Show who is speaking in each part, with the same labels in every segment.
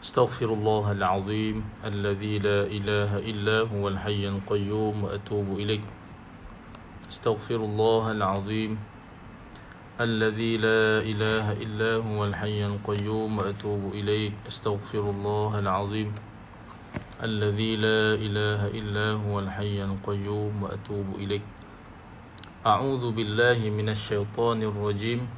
Speaker 1: أستغفر الله العظيم الذي لا إله إلا هو الحي القيوم وأتوب إليه. أستغفر الله العظيم الذي لا إله إلا هو الحي القيوم وأتوب إليه. أستغفر الله العظيم الذي لا إله إلا هو الحي القيوم وأتوب إليه. أعوذ بالله من الشيطان الرجيم.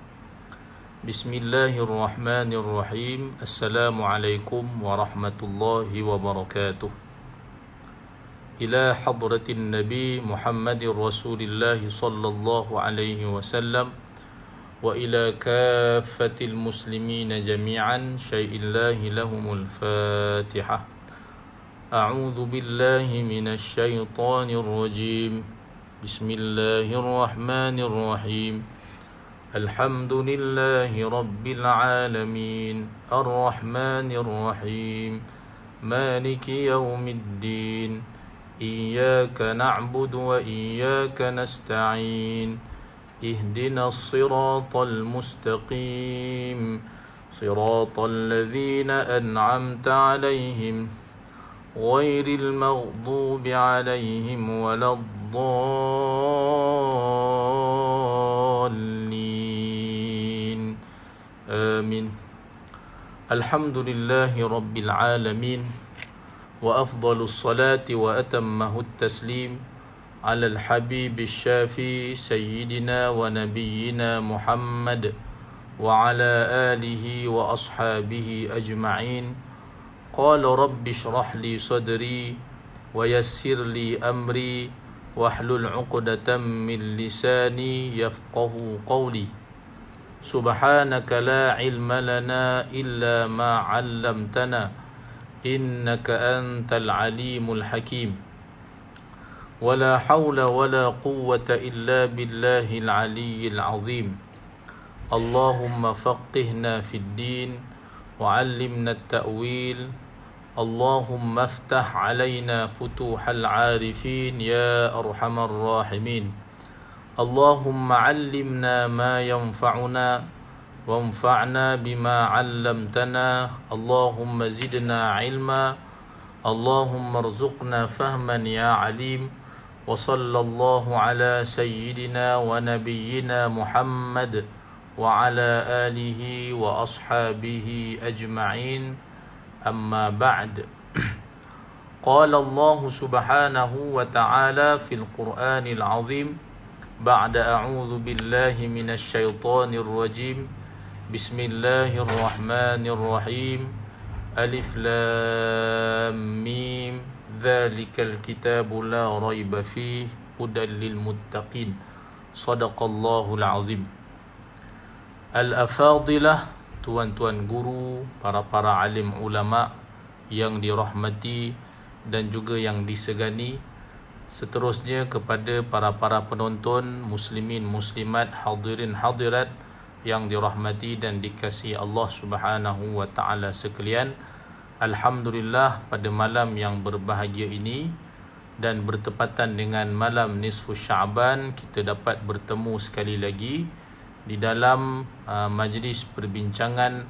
Speaker 1: بسم الله الرحمن الرحيم. السلام عليكم ورحمة الله وبركاته. إلى حضرة النبي محمد رسول الله صلى الله عليه وسلم وإلى كافة المسلمين جميعا شيء الله لهم الفاتحة. أعوذ بالله من الشيطان الرجيم. بسم الله الرحمن الرحيم. الحمد لله رب العالمين الرحمن الرحيم مالك يوم الدين إياك نعبد وإياك نستعين اهدنا الصراط المستقيم صراط الذين أنعمت عليهم غير المغضوب عليهم ولا الضالين آمين. الحمد لله رب العالمين وأفضل الصلاة وأتمه التسليم على الحبيب الشافي سيدنا ونبينا محمد وعلى آله وأصحابه أجمعين. قال رب اشرح لي صدري ويسر لي أمري واحلل عقدة من لساني يفقه قولي. سبحانك لا علم لنا إلا ما علمتنا إنك أنت العليم الحكيم. ولا حول ولا قوة إلا بالله العلي العظيم. اللهم فقهنا في الدين وعلمنا التأويل. اللهم افتح علينا فتوح العارفين يا أرحم الراحمين. اللهم علمنا ما ينفعنا وانفعنا بما علمتنا. اللهم زدنا علما. اللهم ارزقنا فهما يا عليم. وصلى الله على سيدنا ونبينا محمد وعلى آله وأصحابه أجمعين. أما بعد. قال الله سبحانه وتعالى في القرآن العظيم بعد أعوذ بالله من الشيطان الرجيم. بسم الله الرحمن الرحيم. ألف لام ميم ذلك الكتاب لا ريب فيه هدى للمتقين. صدق الله العظيم. Al-Afadilah, tuan-tuan guru, para alim ulama yang dirahmati dan juga yang disegani. Seterusnya kepada para penonton, muslimin, muslimat, hadirin, hadirat yang dirahmati dan dikasihi Allah Subhanahu wa taala sekalian. Alhamdulillah, pada malam yang berbahagia ini dan bertepatan dengan malam nisfu Sya'ban, kita dapat bertemu sekali lagi di dalam majlis perbincangan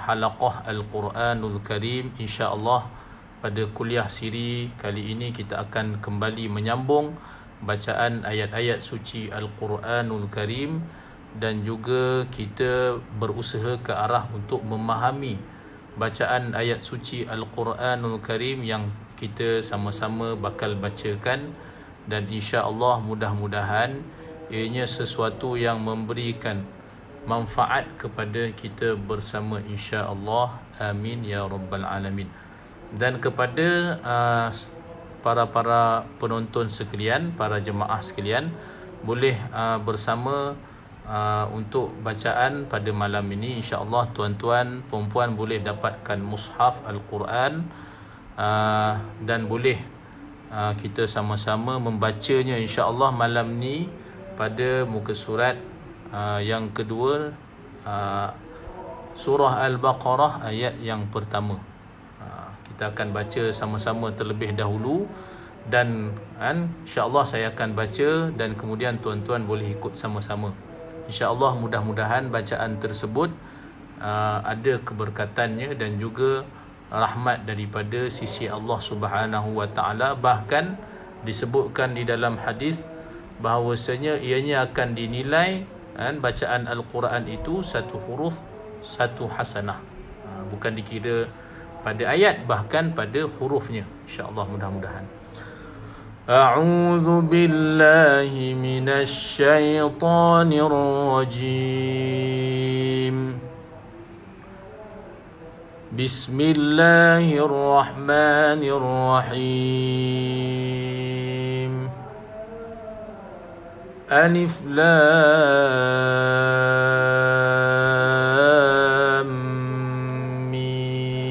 Speaker 1: halaqah Al-Quranul Karim. InsyaAllah pada kuliah siri kali ini kita akan kembali menyambung bacaan ayat-ayat suci Al-Quranul Karim dan juga kita berusaha ke arah untuk memahami bacaan ayat suci Al-Quranul Karim yang kita sama-sama bakal bacakan, dan insya-Allah mudah-mudahan ianya sesuatu yang memberikan manfaat kepada kita bersama insya-Allah. Amin ya rabbal alamin. Dan kepada para penonton sekalian, para jemaah sekalian, boleh bersama untuk bacaan pada malam ini. InsyaAllah tuan-tuan, perempuan boleh dapatkan mushaf Al-Quran dan boleh kita sama-sama membacanya insyaAllah malam ni pada muka surat yang kedua, surah Al-Baqarah ayat yang pertama. Kita akan baca sama-sama terlebih dahulu dan insya-Allah saya akan baca dan kemudian tuan-tuan boleh ikut sama-sama. InsyaAllah mudah-mudahan bacaan tersebut ada keberkatannya dan juga rahmat daripada sisi Allah Subhanahu wa taala. Bahkan disebutkan di dalam hadis bahawasanya ianya akan dinilai bacaan Al-Quran itu satu huruf satu hasanah, bukan dikira pada ayat, bahkan pada hurufnya, insya-Allah. Mudah-mudahan. A'udzu billahi minasy syaithanir rajim. Bismillahirrahmanirrahim. Alif Lam Mim.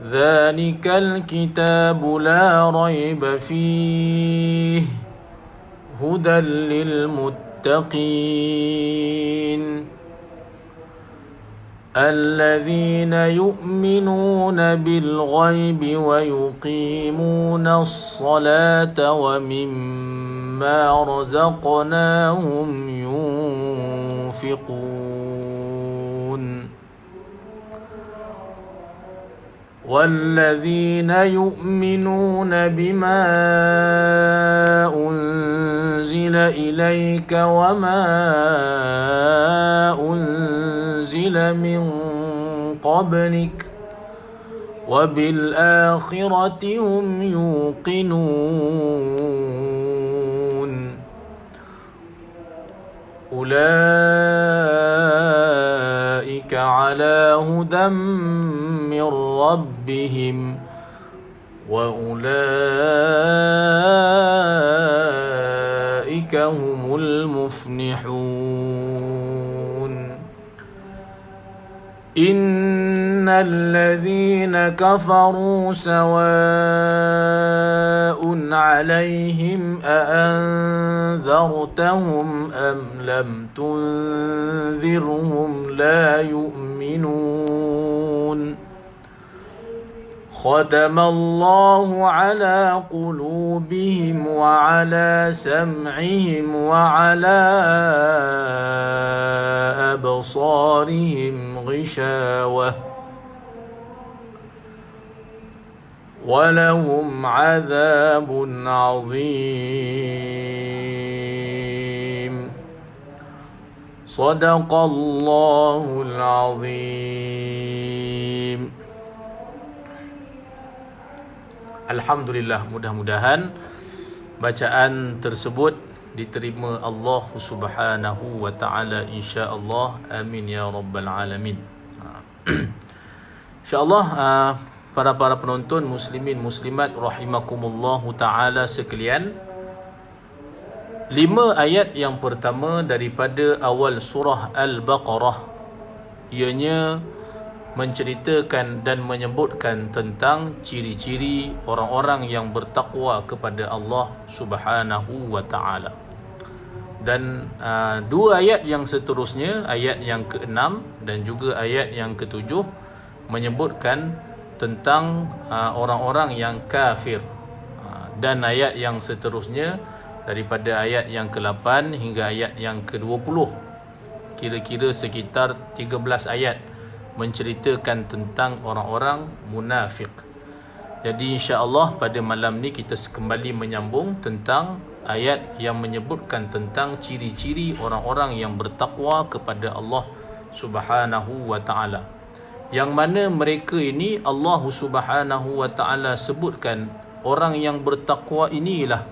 Speaker 1: Dzalikal kitabu la raiba fihi hudan lil muttaqin الذين يؤمنون بالغيب ويقيمون الصلاة ومما رزقناهم ينفقون والذين يؤمنون بما أنزل إليك وما أنزل من قبلك وبالآخرة هم يوقنون أولئك على هدى من ربهم وأولئك هم المفلحون إن الذين كفروا سواء عليهم أأنذرتهم أم لم تنذرهم لا يؤمنون ختم الله على قلوبهم وعلى سمعهم وعلى أبصارهم غشاوة ولهم عذاب عظيم صدق الله العظيم. Alhamdulillah, mudah-mudahan bacaan tersebut diterima Allah Subhanahu wa taala, insya-Allah. Amin ya rabbal alamin. Insya-Allah, para penonton muslimin muslimat rahimakumullahu taala sekalian, 5 ayat yang pertama daripada awal surah Al-Baqarah ianya menceritakan dan menyebutkan tentang ciri-ciri orang-orang yang bertakwa kepada Allah Subhanahu wa taala. Dan 2 ayat yang seterusnya, ayat yang ke-6 dan juga ayat yang ke-7, menyebutkan tentang orang-orang yang kafir. Dan ayat yang seterusnya daripada ayat yang ke-8 hingga ayat yang ke-20, kira-kira sekitar 13 ayat menceritakan tentang orang-orang munafik. Jadi insya-Allah pada malam ni kita kembali menyambung tentang ayat yang menyebutkan tentang ciri-ciri orang-orang yang bertakwa kepada Allah Subhanahu wa taala. Yang mana mereka ini Allah Subhanahu wa taala sebutkan orang yang bertakwa inilah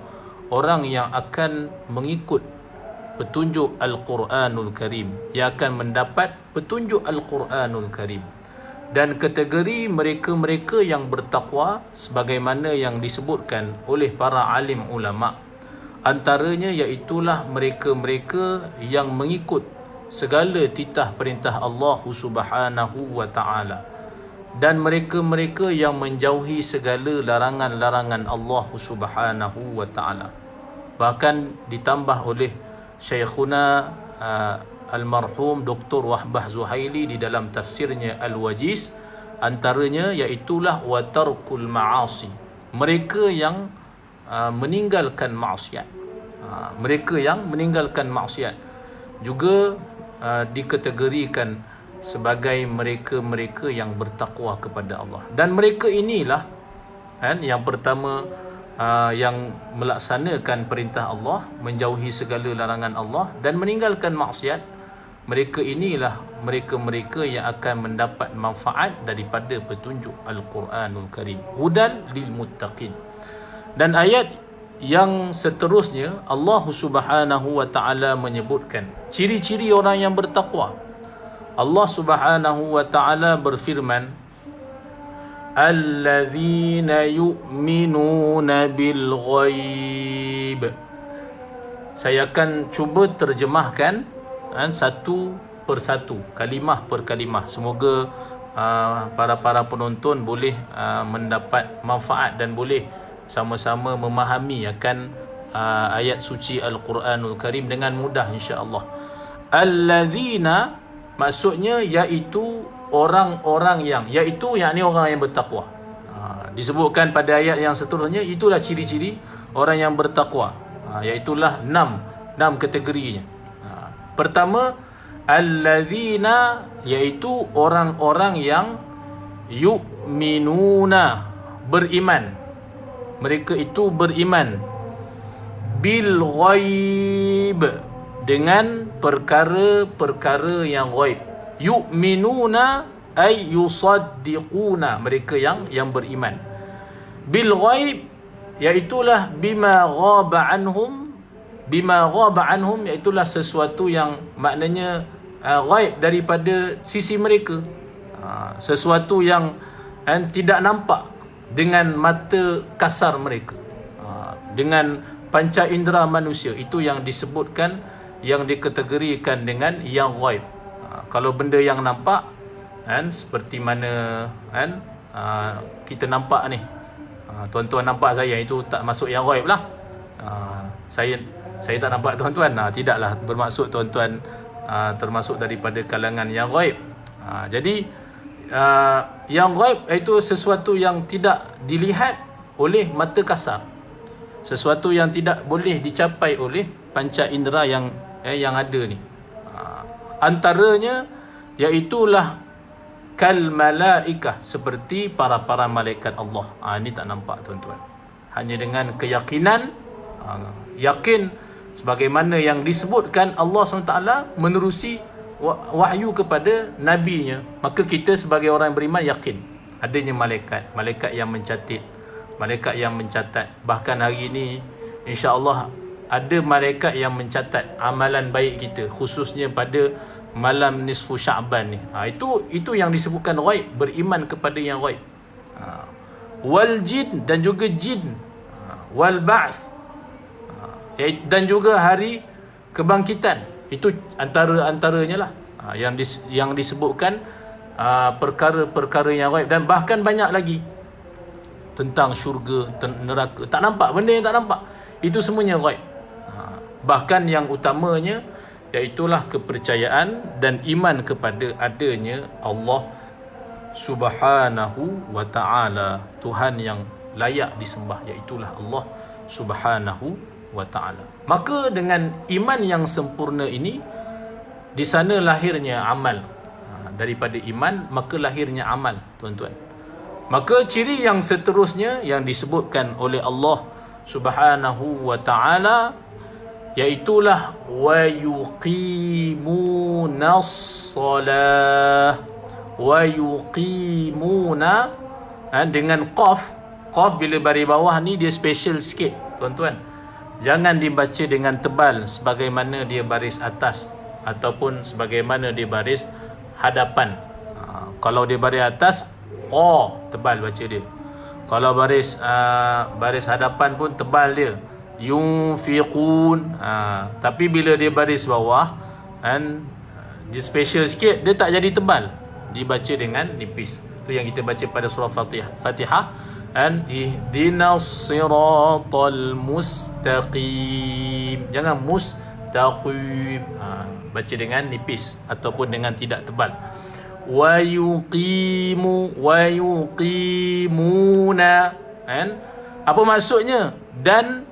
Speaker 1: orang yang akan mengikut petunjuk Al-Quranul Karim, yang akan mendapat petunjuk Al-Quranul Karim. Dan kategori mereka-mereka yang bertakwa sebagaimana yang disebutkan oleh para alim ulama, antaranya iaitulah mereka-mereka yang mengikut segala titah perintah Allah Subhanahu wa taala, dan mereka-mereka yang menjauhi segala larangan-larangan Allah Subhanahu wa taala. Bahkan ditambah oleh Syekhuna almarhum Dr. Wahbah Zuhaili di dalam tafsirnya Al-Wajiz, antaranya iaitulah wa tarkul ma'asi, mereka yang meninggalkan maksiat. Mereka yang meninggalkan maksiat juga dikategorikan sebagai mereka-mereka yang bertakwa kepada Allah. Dan mereka inilah yang pertama yang melaksanakan perintah Allah, menjauhi segala larangan Allah dan meninggalkan maksiat. Mereka inilah mereka-mereka yang akan mendapat manfaat daripada petunjuk Al-Quranul Karim. Hudan lil muttaqin. Dan ayat yang seterusnya Allah Subhanahu wa taala menyebutkan ciri-ciri orang yang bertakwa. Allah Subhanahu wa taala berfirman, allazina yu'minuna bil ghaib. Saya akan cuba terjemahkan satu persatu, kalimah per kalimah. Semoga para penonton boleh mendapat manfaat dan boleh sama-sama memahami akan ayat suci Al-Quranul Karim dengan mudah, insya-Allah. Allazina maksudnya iaitu orang-orang yang, iaitu yakni orang yang bertakwa. Disebutkan pada ayat yang seterusnya, itulah ciri-ciri orang yang bertakwa. Iaitulah 6 kategorinya. Pertama, allazina, iaitu orang-orang yang yu'minuna, beriman. Mereka itu beriman bil ghaib, dengan perkara-perkara yang ghaib. Yu'minuna ay yusaddiquna, mereka yang beriman. Bil ghaib iaitulah bima ghaba anhum. Bima ghaba anhum iaitulah sesuatu yang maknanya ghaib daripada sisi mereka. Sesuatu yang tidak nampak dengan mata kasar mereka. Dengan panca indera manusia, itu yang disebutkan, yang dikategorikan dengan yang ghaib. Kalau benda yang nampak seperti mana kita nampak ni, tuan-tuan nampak saya, itu tak masuk yang ghaib lah. Saya tak nampak tuan-tuan, tidaklah bermaksud tuan-tuan termasuk daripada kalangan yang ghaib. Jadi yang ghaib itu sesuatu yang tidak dilihat oleh mata kasar, sesuatu yang tidak boleh dicapai oleh panca indera yang ada ni. Antaranya iaitulah kal malaikah, seperti para malaikat Allah. Ini tak nampak tuan-tuan, hanya dengan keyakinan, yakin sebagaimana yang disebutkan Allah SWT menerusi wahyu kepada nabinya, maka kita sebagai orang yang beriman yakin adanya malaikat yang mencatat. Bahkan hari ini insya-Allah ada malaikat yang mencatat amalan baik kita, khususnya pada malam nisfu Sya'ban ni. Itu yang disebutkan ghaib, beriman kepada yang ghaib. Wal jin, dan juga jin. Wal ba'ts, dan juga hari kebangkitan. Itu antaranya lah yang disebutkan perkara-perkara yang ghaib. Dan bahkan banyak lagi tentang syurga, neraka. Tak nampak, benda yang tak nampak, itu semuanya ghaib. Bahkan yang utamanya iaitulah kepercayaan dan iman kepada adanya Allah Subhanahu wa ta'ala, Tuhan yang layak disembah, iaitulah Allah Subhanahu wa ta'ala. Maka dengan iman yang sempurna ini, di sana lahirnya amal. Daripada iman maka lahirnya amal, tuan-tuan. Maka ciri yang seterusnya yang disebutkan oleh Allah Subhanahu wa ta'ala iaitulah wa yuqimunas salah. Wa yuqimuna, dengan qaf bila baris bawah ni dia special sikit, tuan-tuan. Jangan dibaca dengan tebal sebagaimana dia baris atas ataupun sebagaimana dia baris hadapan. Kalau dia baris atas, tebal baca dia. Kalau baris hadapan pun tebal dia, yunfiqun. Tapi bila dia baris bawah dia special sikit, dia tak jadi tebal, dibaca dengan nipis. Itu yang kita baca pada surah Fatihah. Ihdinas siratal mustaqim, jangan mustaqim, baca dengan nipis ataupun dengan tidak tebal. Wa yuqimuna, apa maksudnya? Dan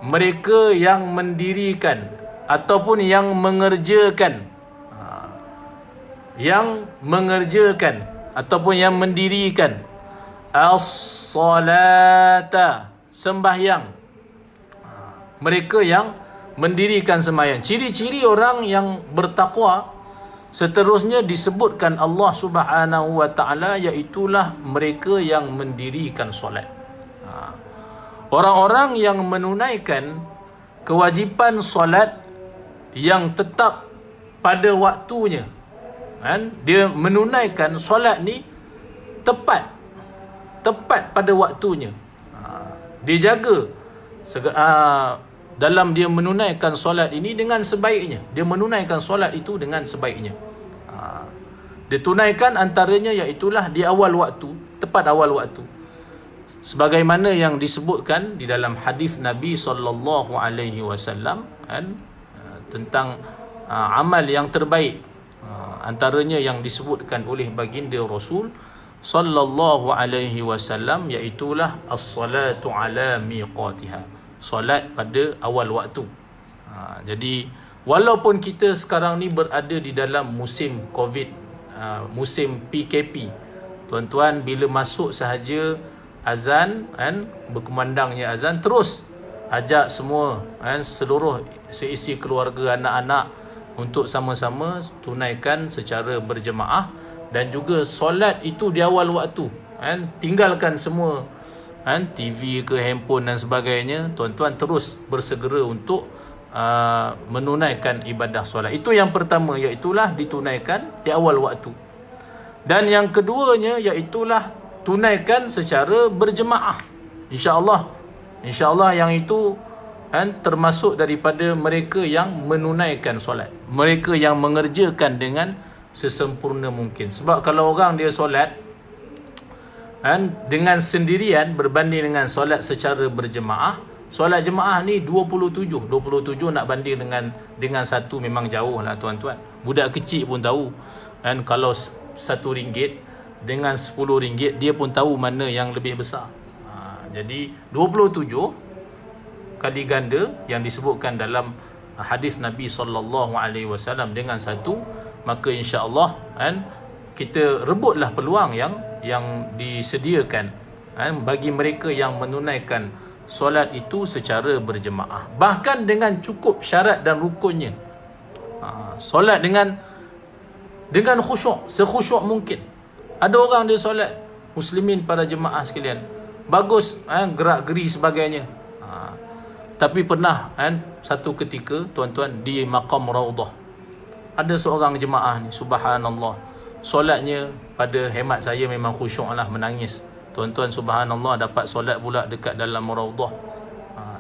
Speaker 1: mereka yang mendirikan ataupun yang mengerjakan ataupun yang mendirikan as-salata, sembahyang. Mereka yang mendirikan sembahyang. Ciri-ciri orang yang bertakwa seterusnya disebutkan Allah Subhanahu wa taala, iaitulah mereka yang mendirikan solat. Orang-orang yang menunaikan kewajipan solat yang tetap pada waktunya, kan? Dia menunaikan solat ni tepat pada waktunya. Dia jaga dalam dia menunaikan solat ini dengan sebaiknya. Dia menunaikan solat itu dengan sebaiknya. Dia tunaikan antaranya iaitulah di awal waktu, tepat awal waktu. Sebagaimana yang disebutkan di dalam hadis Nabi sallallahu alaihi wasallam, kan, tentang amal yang terbaik, antaranya yang disebutkan oleh baginda Rasul sallallahu alaihi wasallam, iaitulah as-salatu ala miqatiha, solat pada awal waktu. Jadi walaupun kita sekarang ni berada di dalam musim Covid, musim PKP, tuan-tuan, bila masuk sahaja azan, kan, berkumandangnya azan, terus ajak semua, kan, seluruh seisi keluarga, anak-anak untuk sama-sama tunaikan secara berjemaah, dan juga solat itu di awal waktu, kan. Tinggalkan semua, kan, TV ke handphone dan sebagainya. Tuan-tuan terus bersegera untuk menunaikan ibadah solat. Itu yang pertama, iaitulah ditunaikan di awal waktu. Dan yang keduanya iaitulah tunaikan secara berjemaah. InsyaAllah yang itu, kan, termasuk daripada mereka yang menunaikan solat, mereka yang mengerjakan dengan sesempurna mungkin. Sebab kalau orang dia solat, kan, dengan sendirian berbanding dengan solat secara berjemaah, solat jemaah ni 27 nak banding dengan satu, memang jauh lah, tuan-tuan. Budak kecil pun tahu, kan, kalau RM1 dengan RM10 dia pun tahu mana yang lebih besar. Jadi 27 kali ganda yang disebutkan dalam hadis Nabi SAW dengan satu, maka insya-Allah, kan, kita rebutlah peluang yang disediakan, kan, bagi mereka yang menunaikan solat itu secara berjemaah, bahkan dengan cukup syarat dan rukunnya. Solat dengan khusyuk, sekhusyuk mungkin. Ada orang dia solat, muslimin para jemaah sekalian, bagus, gerak-geri sebagainya. Tapi pernah, kan, satu ketika, tuan-tuan, di maqam Raudah, ada seorang jemaah ni, subhanallah, solatnya pada hemat saya memang khusyuk lah, menangis. Tuan-tuan, subhanallah, dapat solat pula dekat dalam Raudah.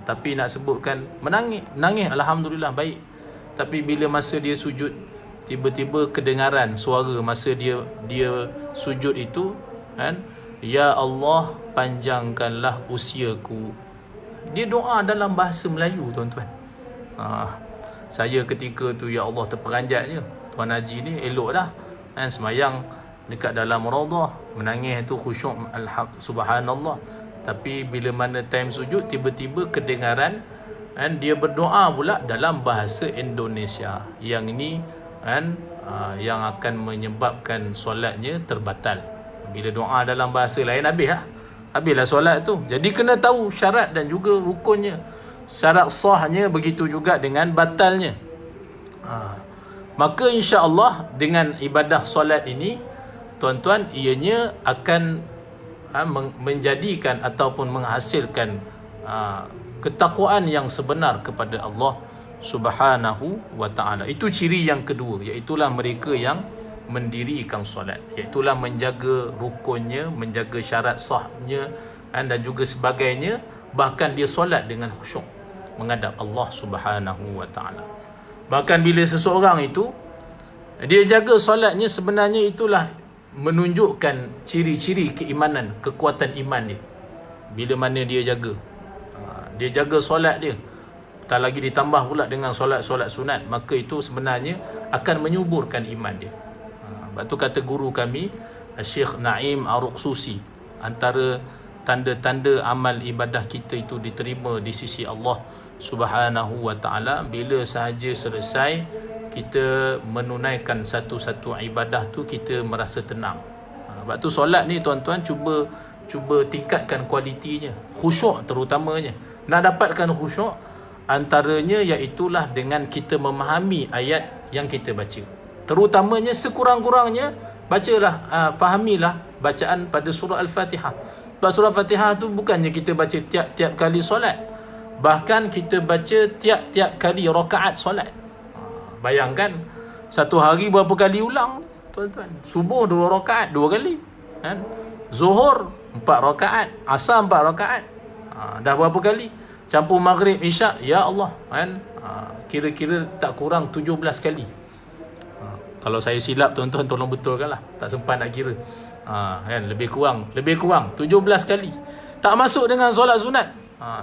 Speaker 1: Tapi nak sebutkan, menangis, alhamdulillah, baik. Tapi bila masa dia sujud, tiba-tiba kedengaran suara masa dia sujud itu, kan, ya Allah, panjangkanlah usiaku. Dia doa dalam bahasa Melayu, tuan-tuan. Saya ketika tu, ya Allah, terperanjatnya. Tuan Haji ni elok dah, kan, semayang dekat dalam Raudah, menangis tu khusyuk, subhanallah. Tapi bila mana time sujud, tiba-tiba kedengaran, kan, dia berdoa pula dalam bahasa Indonesia. Yang ini, kan, yang akan menyebabkan solatnya terbatal. Bila doa dalam bahasa lain, habislah solat tu. Jadi kena tahu syarat dan juga rukunnya, syarat sahnya, begitu juga dengan batalnya. Maka insya-Allah dengan ibadah solat ini, tuan-tuan, ianya akan menjadikan ataupun menghasilkan ketakwaan yang sebenar kepada Allah Subhanahu wa ta'ala. Itu ciri yang kedua, iaitulah mereka yang mendirikan solat, iaitulah menjaga rukunnya, menjaga syarat sahnya, dan juga sebagainya. Bahkan dia solat dengan khusyuk menghadap Allah Subhanahu wa ta'ala. Bahkan bila seseorang itu dia jaga solatnya, sebenarnya itulah menunjukkan ciri-ciri keimanan, kekuatan iman dia. Bila mana dia jaga solat dia, tak lagi ditambah pula dengan solat-solat sunat, maka itu sebenarnya akan menyuburkan iman dia. Sebab tu kata guru kami, Syekh Naim Ar-Ruqsusi, antara tanda-tanda amal ibadah kita itu diterima di sisi Allah Subhanahu wa ta'ala. Bila sahaja selesai kita menunaikan satu-satu ibadah tu, kita merasa tenang. Sebab tu solat ni tuan-tuan, cuba tingkatkan kualitinya, khusyuk terutamanya. Nak dapatkan khusyuk, antaranya iaitulah dengan kita memahami ayat yang kita baca. Terutamanya sekurang-kurangnya bacalah, fahamilah bacaan pada surah Al-Fatihah. Sebab surah Al-Fatihah tu bukannya kita baca tiap-tiap kali solat, bahkan kita baca tiap-tiap kali rakaat solat. Bayangkan satu hari berapa kali ulang tuan-tuan. Subuh 2 rakaat 2 kali kan? Zuhur 4 rakaat, asar 4 rakaat. Dah berapa kali? Campur maghrib isyak, ya Allah kan? Kira-kira tak kurang 17 kali. Kalau saya silap tuan-tuan tolong betulkanlah, tak sempat nak kira. Kan, lebih kurang 17 kali. Tak masuk dengan solat sunat.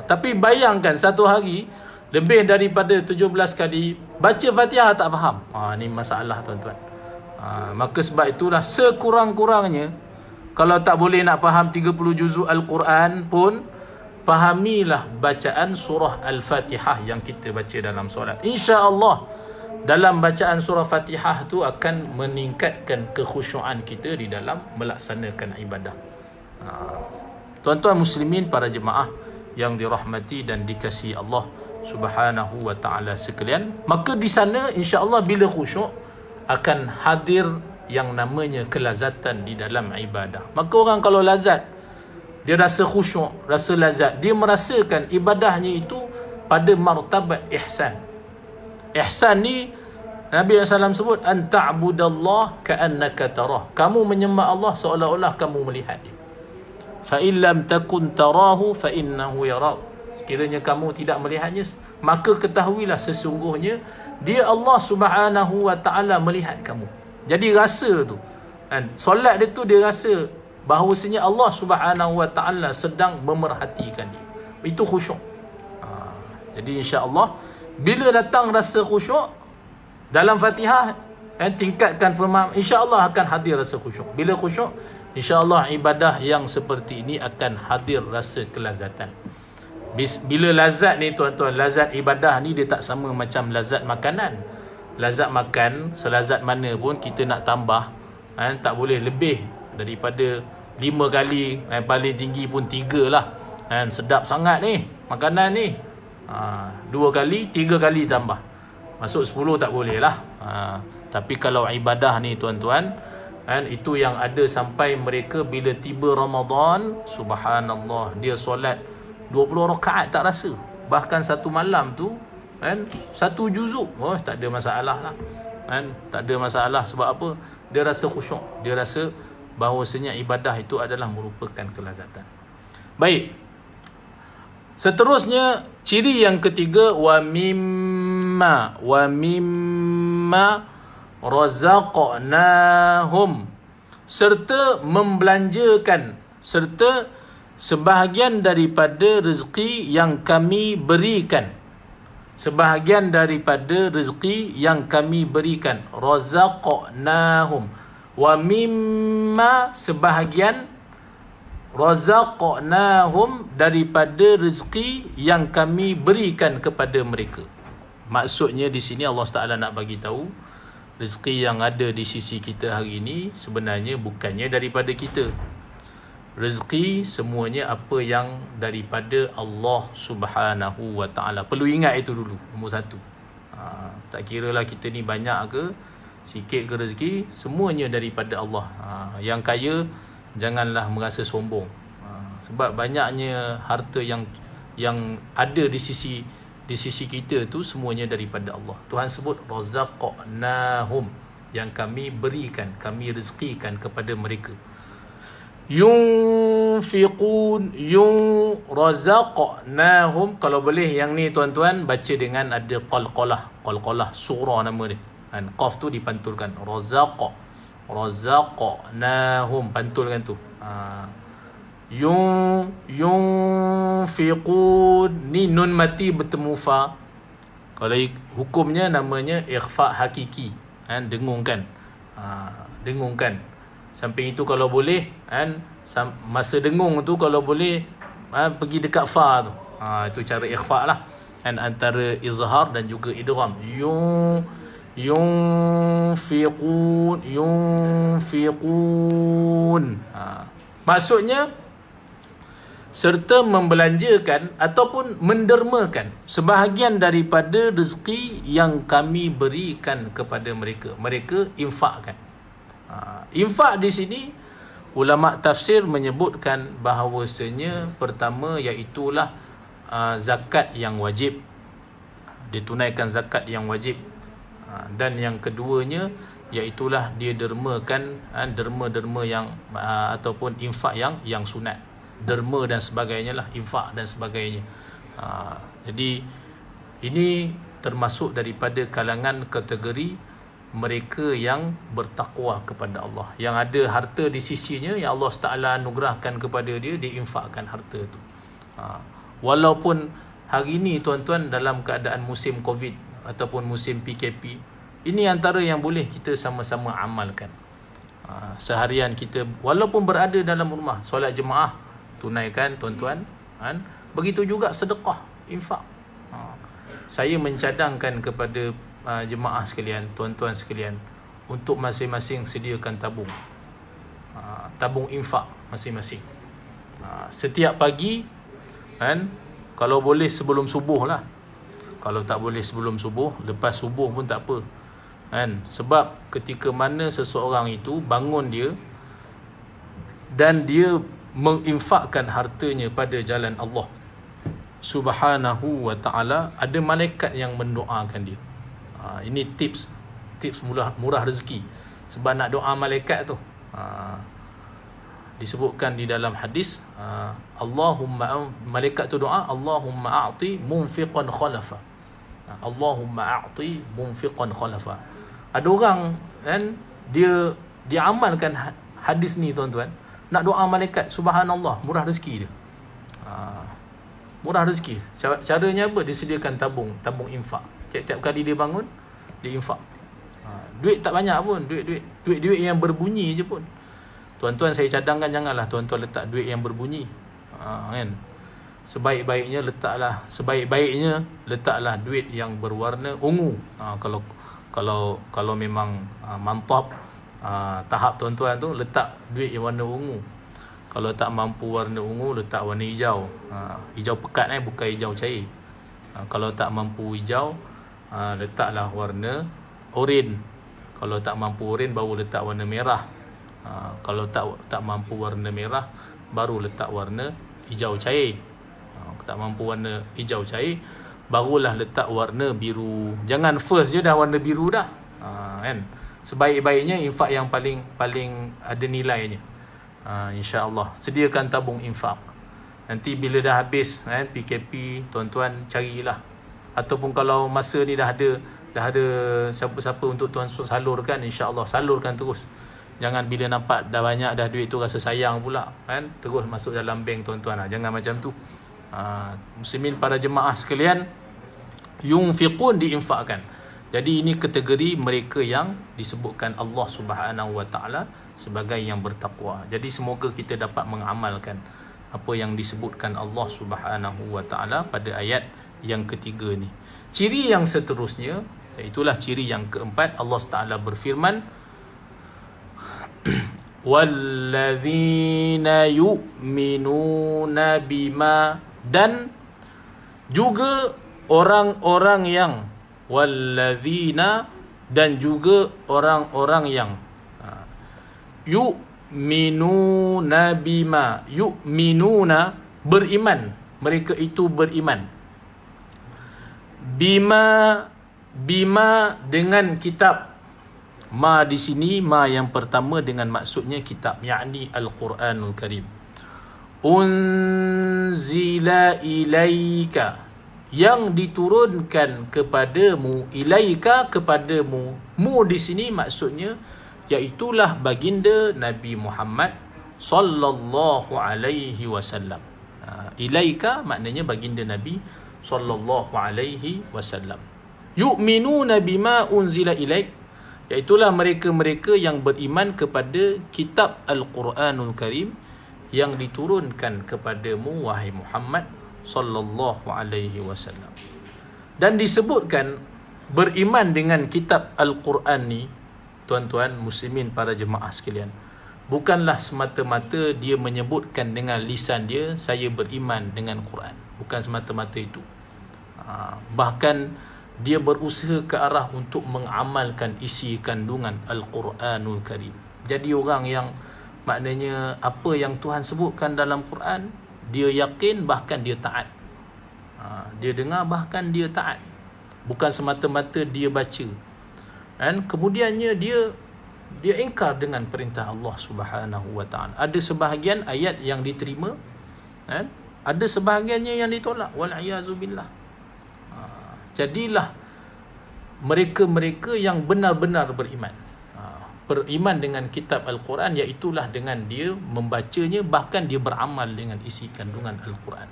Speaker 1: Tapi bayangkan satu hari lebih daripada 17 kali baca Fatihah tak faham. Ni masalah tuan-tuan. Maka sebab itulah sekurang-kurangnya, kalau tak boleh nak faham 30 juzuk Al-Quran pun, fahamilah bacaan surah Al-Fatihah yang kita baca dalam solat. InsyaAllah dalam bacaan surah Fatihah tu akan meningkatkan kekhusyuan kita di dalam melaksanakan ibadah. Tuan-tuan muslimin, para jemaah yang dirahmati dan dikasihi Allah Subhanahu wa ta'ala sekalian, maka di sana insya-Allah bila khusyuk akan hadir yang namanya kelazatan di dalam ibadah. Maka orang kalau lazat, dia rasa khusyuk, rasa lazat, dia merasakan ibadahnya itu pada martabat ihsan. Ihsan ni Nabi SAW sebut, an ta'budallah ka'annaka tarah. Kamu menyembah Allah seolah-olah kamu melihat dia. Fa in lam takun tarahu fa innahu yaraq. Sekiranya kamu tidak melihatnya, maka ketahuilah sesungguhnya dia Allah Subhanahu wa ta'ala melihat kamu. Jadi rasa tu kan, solat dia tu dia rasa bahawasanya Allah Subhanahu wa ta'ala sedang memerhatikan dia. Itu khusyuk. Jadi insya-Allah bila datang rasa khusyuk dalam Fatihah, tingkatkan firman, insya-Allah akan hadir rasa khusyuk. Bila khusyuk, insya-Allah ibadah yang seperti ini akan hadir rasa kelazatan. Bila lazat ni tuan-tuan, lazat ibadah ni dia tak sama macam lazat makanan. Lazat makan, selazat mana pun kita nak tambah, tak boleh lebih daripada 5 kali, paling tinggi pun 3 lah. Sedap sangat ni makanan ni. 2 kali, 3 kali tambah. Masuk 10 tak boleh lah. Tapi kalau ibadah ni tuan-tuan, itu yang ada sampai mereka bila tiba Ramadan, subhanallah, dia solat 20 rakaat tak rasa. Bahkan satu malam tu satu juzuk, tak ada masalah lah. Tak ada masalah. Sebab apa? Dia rasa khusyuk. Dia rasa bahawasanya ibadah itu adalah merupakan kelazatan. Baik. Seterusnya, ciri yang ketiga, wa mimma razaqnahum, serta membelanjakan, serta sebahagian daripada rezeki yang kami berikan. Sebahagian daripada rezeki yang kami berikan. Razaqnahum. Wa mimma, sebahagian, razaqnahum, daripada rezeki yang kami berikan kepada mereka. Maksudnya di sini Allah Taala nak bagi tahu rezeki yang ada di sisi kita hari ini sebenarnya bukannya daripada kita. Rezeki semuanya apa yang daripada Allah Subhanahu wa ta'ala. Perlu ingat itu dulu, nombor 1. Tak kiralah kita ni banyak ke, sikit ke rezeki, semuanya daripada Allah. Yang kaya janganlah merasa sombong. Sebab banyaknya harta yang ada di sisi kita tu semuanya daripada Allah. Tuhan sebut razaqnahum, yang kami berikan, kami rezekikan kepada mereka. Yunfiqun, razaqnahum. Kalau boleh yang ni tuan-tuan baca dengan ada qalqalah surah nama dia. Qaf tu dipantulkan. Razaqnahum, pantulkan tu. Yunfiqun, ni nun mati bertemu fa. Kalau hukumnya namanya ikhfa hakiki, dengungkan. Samping itu kalau boleh, masa dengung tu kalau boleh pergi dekat fa tu. Itu cara ikhfa lah. dan antara izhar dan juga idgham. Yunfiqun. Maksudnya serta membelanjakan ataupun mendermakan sebahagian daripada rezeki yang kami berikan kepada mereka. Mereka infakkan. Infak di sini ulama tafsir menyebutkan bahawasanya pertama iaitulah zakat yang wajib, ditunaikan zakat yang wajib, dan yang keduanya iaitulah dia dermakan derma-derma yang ataupun infak yang sunat, derma dan sebagainya lah, infak dan sebagainya. Jadi ini termasuk daripada kalangan kategori mereka yang bertakwa kepada Allah, yang ada harta di sisinya yang Allah Taala anugerahkan kepada dia, diinfakkan harta tu. Walaupun hari ini tuan-tuan dalam keadaan musim Covid ataupun musim PKP, ini antara yang boleh kita sama-sama amalkan. Seharian kita walaupun berada dalam rumah, solat jemaah tunaikan tuan-tuan, begitu juga sedekah, infak. Saya mencadangkan kepada jemaah sekalian, tuan-tuan sekalian, untuk masing-masing sediakan tabung, tabung infak masing-masing. Setiap pagi, kalau boleh sebelum subuh lah. Kalau tak boleh sebelum subuh, lepas subuh pun tak apa, sebab ketika mana seseorang itu bangun dia dan dia menginfakkan hartanya pada jalan Allah Subhanahu wa ta'ala, ada malaikat yang mendoakan dia. Ini tips murah rezeki. Sebab nak doa malaikat tu, disebutkan di dalam hadis, malaikat tu doa, Allahumma a'ti munfiqan khalafa. Allahumma a'ti munfiqan khalafa. Ada orang dia amalkan hadis ni tuan-tuan, nak doa malaikat, subhanallah, murah rezeki dia. Murah rezeki. Caranya apa? Disediakan tabung infak. Tiap-tiap kali dia bangun, dia infak. Duit tak banyak pun, duit yang berbunyi je pun. Tuan-tuan, saya cadangkan janganlah tuan-tuan letak duit yang berbunyi. Sebaik-baiknya letaklah duit yang berwarna ungu. Kalau memang mantap tahap tuan-tuan tu, letak duit yang warna ungu. Kalau tak mampu warna ungu, letak warna hijau. Hijau pekat, bukan hijau cair. Kalau tak mampu hijau, letaklah warna oren. Kalau tak mampu oren, baru letak warna merah. Kalau tak mampu warna merah, baru letak warna hijau cair. Tak mampu warna hijau cair, barulah letak warna biru. Jangan first je dah warna biru dah. Sebaik-baiknya infak yang paling ada nilainya. InsyaAllah sediakan tabung infak. Nanti bila dah habis PKP, tuan-tuan carilah, ataupun kalau masa ni dah ada siapa-siapa untuk tuan salurkan, insya-Allah salurkan terus. Jangan bila nampak dah banyak dah duit tu rasa sayang pula, terus masuk dalam bank tuan-tuan. Jangan macam tu. Muslimin, para jemaah sekalian, yunfiqun, diinfakkan. Jadi ini kategori mereka yang disebutkan Allah Subhanahu wa ta'ala sebagai yang bertakwa. Jadi semoga kita dapat mengamalkan apa yang disebutkan Allah Subhanahu wa ta'ala pada ayat yang ketiga ni. Ciri yang seterusnya, itulah ciri yang keempat. Allah Ta'ala berfirman, wallazina yu'minuna bima, dan juga orang-orang yang, wallazina, dan juga orang-orang yang yu'minuna bima, yu'minuna, beriman, mereka itu beriman, bima dengan kitab. Ma di sini, ma yang pertama dengan maksudnya kitab, yakni Al-Quranul Karim. Unzila ilaika, yang diturunkan kepadamu, ilaika, kepadamu. Mu di sini maksudnya iaitulah baginda Nabi Muhammad sallallahu alaihi wasallam. Ilaika maknanya baginda Nabi sallallahu alaihi wasallam. Yu'minuna bima unzila ilaik, iaitulah mereka-mereka yang beriman kepada kitab Al-Quranul Karim yang diturunkan kepadamu wahai Muhammad sallallahu alaihi wasallam. Dan disebutkan beriman dengan kitab Al-Quran ni, tuan-tuan muslimin para jemaah sekalian, bukanlah semata-mata dia menyebutkan dengan lisan dia, saya beriman dengan Quran. Bukan semata-mata itu. Bahkan dia berusaha ke arah untuk mengamalkan isi kandungan Al-Quranul Karim. Jadi orang yang maknanya apa yang Tuhan sebutkan dalam Quran, dia yakin, bahkan dia taat. Dia dengar, bahkan dia taat. Bukan semata-mata dia baca. Dan kemudiannya dia ingkar dengan perintah Allah Subhanahu wa taala. Ada sebahagian ayat yang diterima, ada sebahagiannya yang ditolak. Wal iazu billah. Jadilah mereka-mereka yang benar-benar beriman. Beriman dengan kitab Al-Quran, iaitulah dengan dia membacanya, bahkan dia beramal dengan isi kandungan Al-Quran.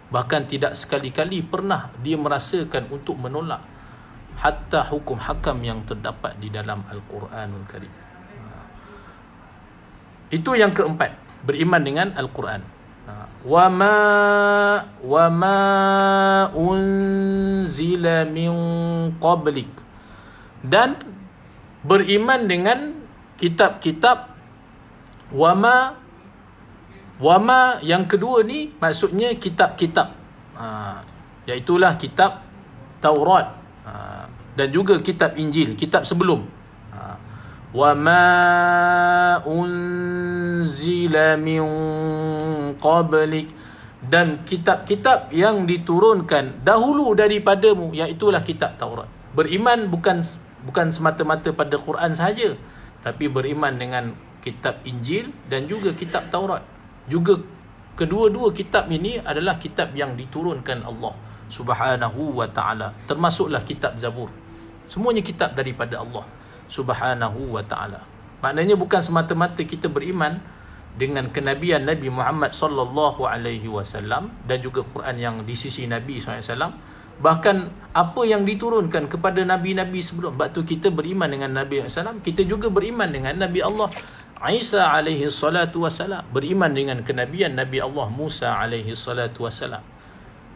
Speaker 1: Bahkan tidak sekali-kali pernah dia merasakan untuk menolak hatta hukum hakam yang terdapat di dalam Al-Quranul Karim. Itu yang keempat, beriman dengan Al-Quran. Wa ma unzila min qablik, dan beriman dengan kitab-kitab. Wama yang kedua ni maksudnya kitab-kitab, iaitulah kitab Taurat, dan juga kitab Injil, kitab sebelum. Wama unzila min qablik, dan kitab-kitab yang diturunkan dahulu daripadamu, iaitulah kitab Taurat. Beriman bukan semata-mata pada Quran sahaja, tapi beriman dengan kitab Injil dan juga kitab Taurat. Juga kedua-dua kitab ini adalah kitab yang diturunkan Allah Subhanahu wa taala. Termasuklah kitab Zabur. Semuanya kitab daripada Allah Subhanahu wa taala. Maknanya bukan semata-mata kita beriman dengan kenabian Nabi Muhammad sallallahu alaihi wasallam dan juga Quran yang di sisi Nabi sallallahu alaihi wasallam, bahkan apa yang diturunkan kepada nabi-nabi sebelum. Sebab tu kita beriman dengan Nabi sallallahu alaihi wasallam, kita juga beriman dengan Nabi Allah Isa alaihi salatu wassalam, beriman dengan kenabian Nabi Allah Musa alaihi salatu wassalam,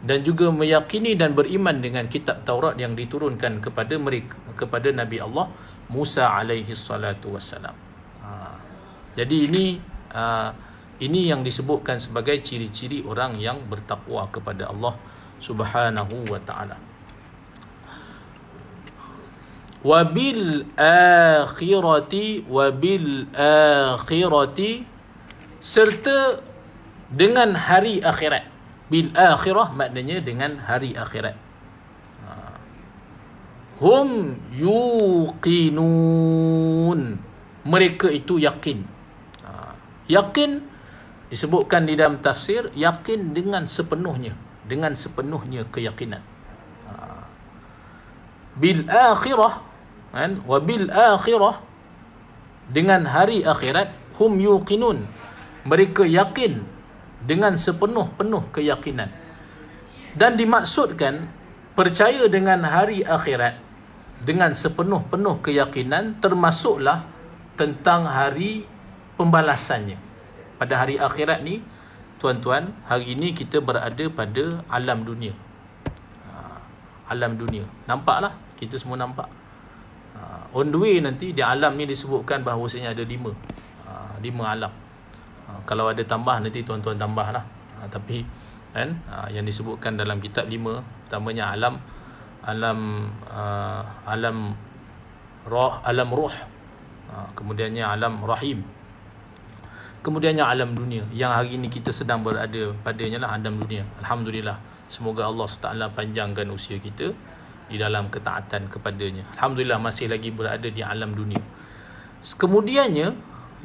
Speaker 1: dan juga meyakini dan beriman dengan kitab Taurat yang diturunkan kepada mereka, kepada Nabi Allah Musa alaihi salatu wassalam. Jadi ini yang disebutkan sebagai ciri-ciri orang yang bertakwa kepada Allah Subhanahu wa taala. Wabil akhirati, serta dengan hari akhirat. Bil akhirah maknanya dengan hari akhirat. Hum yuqinun, mereka itu yakin. Yakin disebutkan di dalam tafsir, yakin dengan sepenuhnya keyakinan. Bil akhirah, wa bil akhirah, dengan hari akhirat. Hum yuqinun, mereka yakin dengan sepenuh-penuh keyakinan. Dan dimaksudkan percaya dengan hari akhirat dengan sepenuh-penuh keyakinan, termasuklah tentang hari pembalasannya. Pada hari akhirat ni, tuan-tuan, hari ini kita berada pada alam dunia. Alam dunia, nampaklah, kita semua nampak. On the way nanti di alam ni disebutkan bahawasanya ada 5 alam. Kalau ada tambah nanti tuan-tuan tambahlah. Tapi kan yang disebutkan dalam kitab 5, pertamanya alam ruh, kemudiannya alam rahim, kemudiannya alam dunia, yang hari ini kita sedang berada padanya lah, alam dunia. Alhamdulillah, semoga Allah SWT panjangkan usia kita di dalam ketaatan kepadanya. Alhamdulillah masih lagi berada di alam dunia. Kemudiannya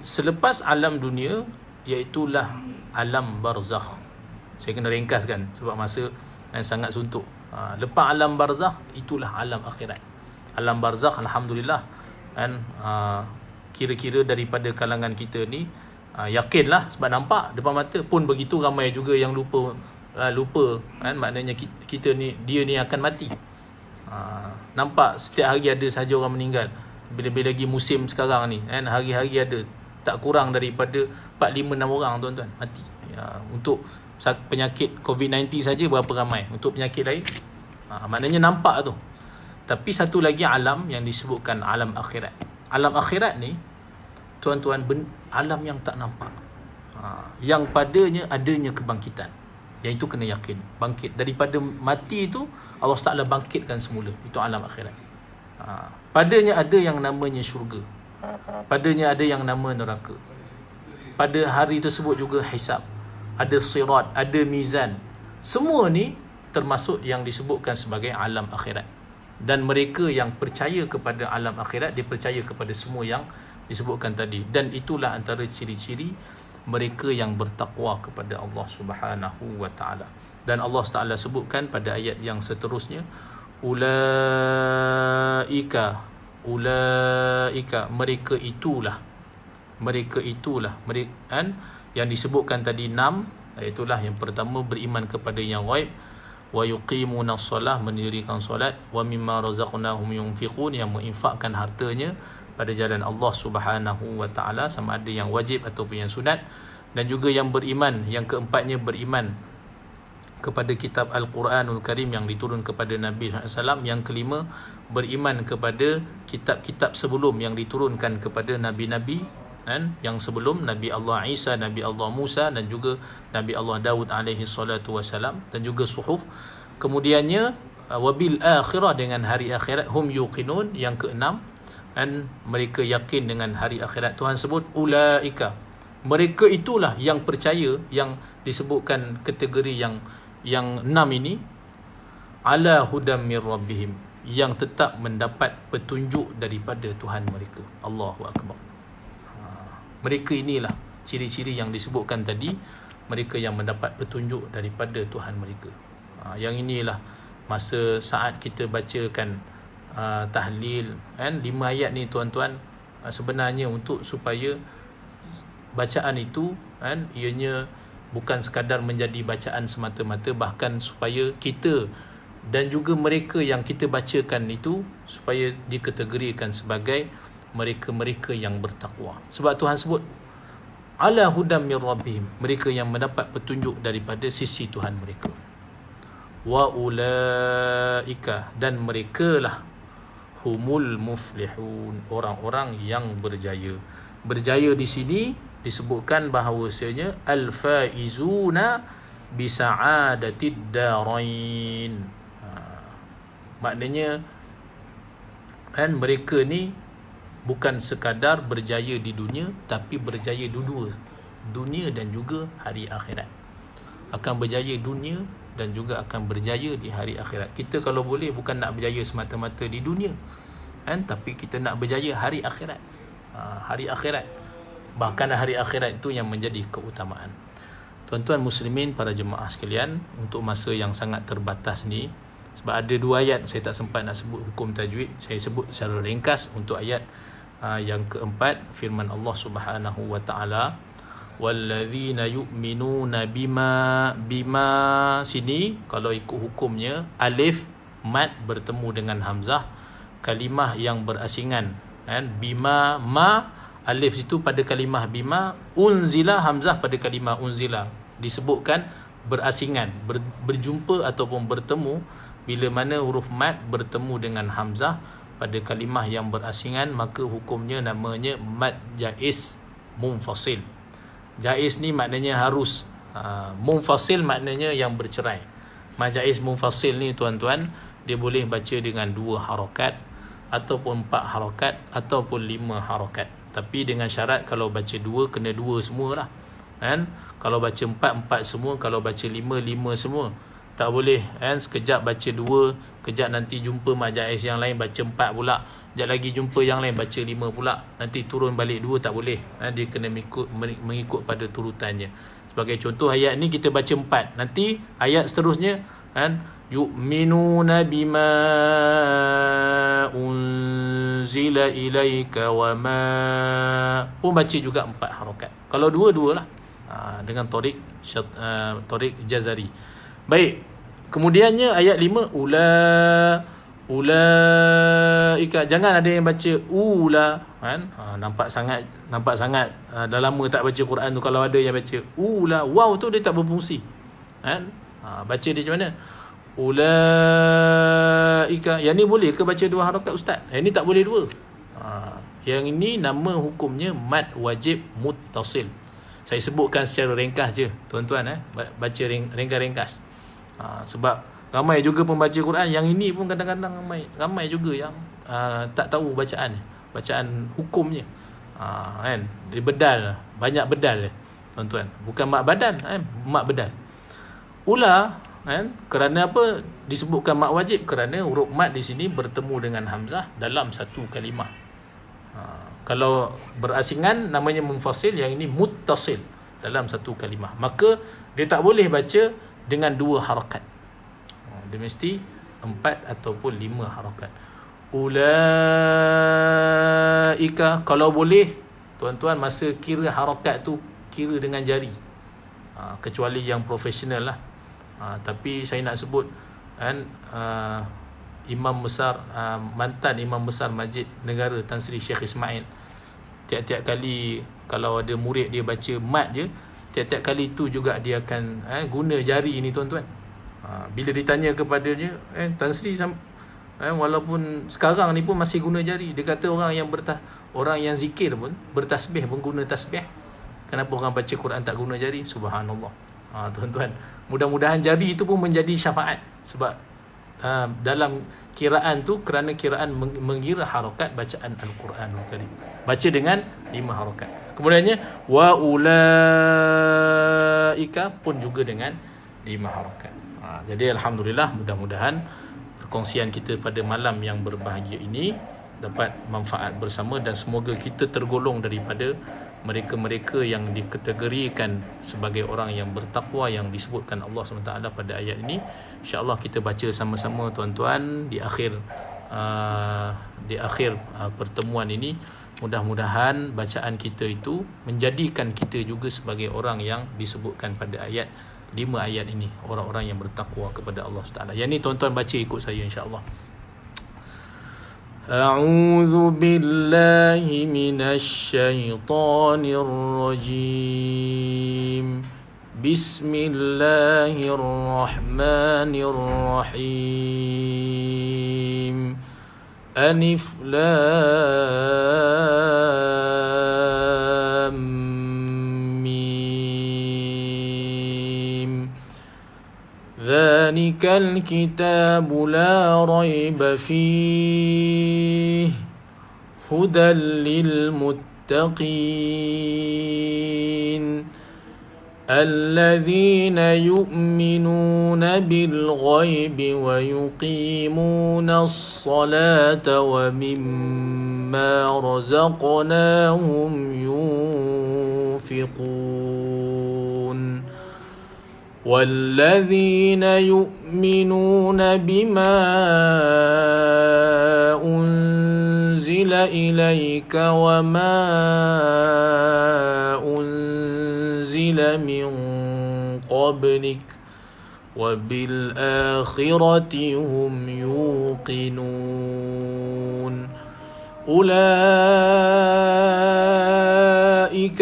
Speaker 1: selepas alam dunia, iaitulah alam barzakh. Saya kena ringkaskan sebab masa sangat suntuk. Lepas alam barzakh, itulah alam akhirat. Alam barzakh, alhamdulillah, kan, kira-kira daripada kalangan kita ni yakinlah, sebab nampak depan mata. Pun begitu ramai juga yang lupa kan, maknanya kita ni, dia ni akan mati. Nampak setiap hari ada sahaja orang meninggal. Bila-bila lagi musim sekarang ni kan, hari-hari ada tak kurang daripada 4, 5, 6 orang tuan-tuan mati. Untuk penyakit COVID-19 saja berapa ramai, untuk penyakit lain Maknanya nampak tu. Tapi satu lagi alam yang disebutkan alam akhirat. Alam akhirat ni, tuan-tuan, alam yang tak nampak. Yang padanya adanya kebangkitan. Yang itu kena yakin. Bangkit daripada mati itu, Allah Ta'ala bangkitkan semula. Itu alam akhirat. Padanya ada yang namanya syurga. Padanya ada yang nama neraka. Pada hari tersebut juga hisab. Ada sirat, ada mizan. Semua ni termasuk yang disebutkan sebagai alam akhirat. Dan mereka yang percaya kepada alam akhirat, dia percaya kepada semua yang disebutkan tadi. Dan itulah antara ciri-ciri mereka yang bertakwa kepada Allah Subhanahu wa taala. Dan Allah Taala sebutkan pada ayat yang seterusnya, ulaika, mereka itulah yang disebutkan tadi 6, itulah yang pertama, beriman kepada yang ghaib, wa yuqimuna shalah, mendirikan solat, wa mimma razaqnahum yunfiqun, yang menginfakkan hartanya pada jalan Allah Subhanahu wa taala, sama ada yang wajib ataupun yang sunat. Dan juga yang beriman, yang keempatnya beriman kepada kitab Al-Quranul Karim yang diturun kepada Nabi SAW. Yang kelima, beriman kepada kitab-kitab sebelum yang diturunkan kepada Nabi-Nabi yang sebelum, Nabi Allah Isa, Nabi Allah Musa, dan juga Nabi Allah Daud alaihi salatu wassalam, dan juga suhuf. Kemudiannya wabil akhirah, dengan hari akhirat, hum yuqinun, yang keenam, dan mereka yakin dengan hari akhirat. Tuhan sebut ulaika, mereka itulah yang percaya, yang disebutkan kategori yang 6 ini, ala hudam mir rabbihim, yang tetap mendapat petunjuk daripada Tuhan mereka. Allahu akbar. Mereka inilah ciri-ciri yang disebutkan tadi, mereka yang mendapat petunjuk daripada Tuhan mereka. Yang inilah masa saat kita bacakan tahlil 5 ayat ni, tuan-tuan, sebenarnya untuk supaya bacaan itu ianya bukan sekadar menjadi bacaan semata-mata, bahkan supaya kita dan juga mereka yang kita bacakan itu supaya dikategorikan sebagai mereka-mereka yang bertakwa. Sebab Tuhan sebut ala hudam mir rabbihim, mereka yang mendapat petunjuk daripada sisi Tuhan mereka. Wa ulaika, dan merekalah humul muflihun, orang-orang yang berjaya. Berjaya di sini disebutkan bahawasanya al-faizuna bi sa'adatid darain. Maknanya mereka ni bukan sekadar berjaya di dunia, tapi berjaya dua-dua, dunia dan juga hari akhirat. Akan berjaya dunia dan juga akan berjaya di hari akhirat. Kita kalau boleh bukan nak berjaya semata-mata di dunia, tapi kita nak berjaya hari akhirat. Hari akhirat, bahkan hari akhirat itu yang menjadi keutamaan. Tuan-tuan muslimin, para jemaah sekalian, untuk masa yang sangat terbatas ni, sebab ada 2 ayat saya tak sempat nak sebut hukum tajwid, saya sebut secara ringkas. Untuk ayat yang keempat, firman Allah Subhanahu wa taala, wallazina yu'minuna bima sini, kalau ikut hukumnya alif mad bertemu dengan hamzah, kalimah yang berasingan, bima ma, alif situ pada kalimah bima, unzila hamzah pada kalimah unzila, disebutkan berasingan, berjumpa ataupun bertemu bila mana huruf mad bertemu dengan hamzah pada kalimah yang berasingan, maka hukumnya namanya mad jaiz munfasil. Jaiz ni maknanya harus, munfasil maknanya yang bercerai. Mad jaiz munfasil ni, tuan-tuan, dia boleh baca dengan 2 harakat ataupun 4 harakat ataupun 5 harakat. Tapi dengan syarat kalau baca 2 kena 2 semualah. Kalau baca 4 semua, kalau baca 5 semua. Tak boleh sekejap baca 2, kejap nanti jumpa mad jaiz yang lain baca 4 pula, kejap lagi jumpa yang lain baca 5 pula, nanti turun balik 2, tak boleh. Dia kena mengikut pada turutannya. Sebagai contoh, ayat ni kita baca 4, nanti ayat seterusnya yu'minuna bima unzila ilaika wa ma, pun baca juga 4 harakat. Kalau 2 lah, dengan torik jazari. Baik, kemudiannya ayat 5, ulaika, jangan ada yang baca ula, nampak sangat dah lama tak baca Quran tu. Kalau ada yang baca ula, waw tu dia tak berfungsi, baca dia macam mana? Ulaika. Yang ni boleh ke baca dua harakat ustaz? Yang ni tak boleh dua. Yang ini nama hukumnya mad wajib muttasil. Saya sebutkan secara ringkas je tuan-tuan, baca ringkas-ringkas. Sebab ramai juga pembaca Quran yang ini pun kadang-kadang ramai juga yang tak tahu bacaan hukumnya. Kan, dia bedal, banyak bedal tuan-tuan. Bukan mak badan, mak bedal. Ula, kan, kerana apa disebutkan mak wajib? Kerana huruf mad di sini bertemu dengan hamzah dalam satu kalimah. Kalau berasingan namanya munfasil, yang ini muttasil dalam satu kalimah. Maka dia tak boleh baca dengan dua harakat. Dia mesti 4 ataupun 5 harakat. Ulaika, kalau boleh tuan-tuan masa kira harakat tu kira dengan jari. Kecuali yang profesional lah. Tapi saya nak sebut kan, Imam besar, mantan Imam besar Masjid Negara Tan Sri Syekh Ismail, tiap-tiap kali kalau ada murid dia baca mat je, tiap-tiap kali tu juga dia akan guna jari ni tuan-tuan. Bila ditanya kepadanya, Tan Sri walaupun sekarang ni pun masih guna jari. Dia kata orang yang zikir pun bertasbih pun guna tasbih. Kenapa orang baca Quran tak guna jari? Subhanallah. Tuan-tuan, mudah-mudahan jari itu pun menjadi syafaat. Sebab dalam kiraan tu, kerana kiraan mengira harakat bacaan Al-Quranul Karim, baca dengan 5 harakat. Kemudiannya wa ulaika pun juga dengan 5 harakat. Jadi alhamdulillah, mudah-mudahan perkongsian kita pada malam yang berbahagia ini dapat manfaat bersama, dan semoga kita tergolong daripada mereka-mereka yang dikategorikan sebagai orang yang bertakwa yang disebutkan Allah SWT pada ayat ini. InsyaAllah kita baca sama-sama tuan-tuan di akhir pertemuan ini. Mudah-mudahan bacaan kita itu menjadikan kita juga sebagai orang yang disebutkan pada ayat 5 ayat ini, orang-orang yang bertakwa kepada Allah SWT. Yang ini tuan-tuan baca ikut saya insyaAllah. أعوذ بالله من الشيطان الرجيم بسم الله الرحمن الرحيم ألف لام ميم ذلك الكتاب لا ريب فيه هدى للمتقين الذين يؤمنون بالغيب ويقيمون الصلاة ومما رزقناهم ينفقون والذين يؤمنون بما أنزل إليك وما أنزل من قبلك وبالآخرة هم يوقنون أولئك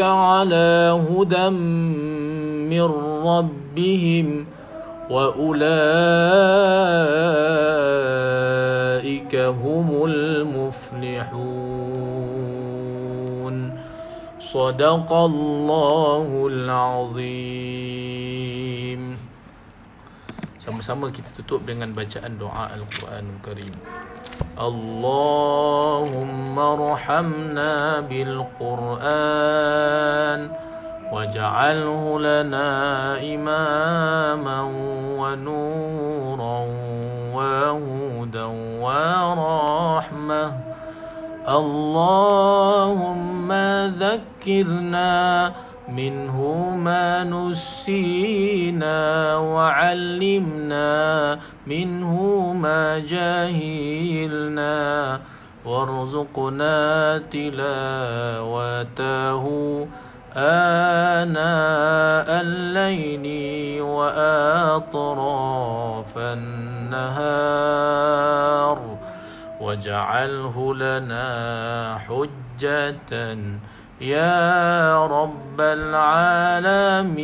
Speaker 1: على هدى من ربهم وأولئك هم المفلحون صدق الله العظيم. Sama-sama kita tutup dengan bacaan doa Al-Quranul Karim. Allahumma arhamna bil Quran واجعله لنا إماما ونورا وهدى ورحمة اللهم ذكرنا منه ما نسينا وعلمنا منه ما جهلنا وارزقنا تلاوته آناء الليل وأطراف النهار واجعله لنا حجة يا رب العالمين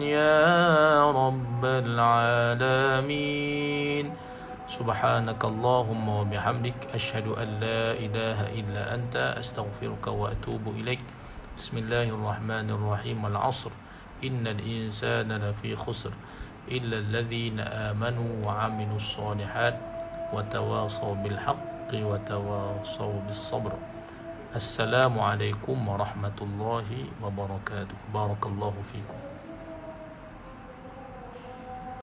Speaker 1: يا رب العالمين. سبحانك اللهم وبحمدك أشهد أن لا إله إلا أنت أستغفرك وأتوب إليك. بسم الله الرحمن الرحيم. والعصر إن الإنسان لفي خسر إلا الذين آمنوا وعملوا الصالحات وتواصوا بالحق وتواصوا بالصبر. السلام عليكم ورحمة الله وبركاته. بارك الله فيكم.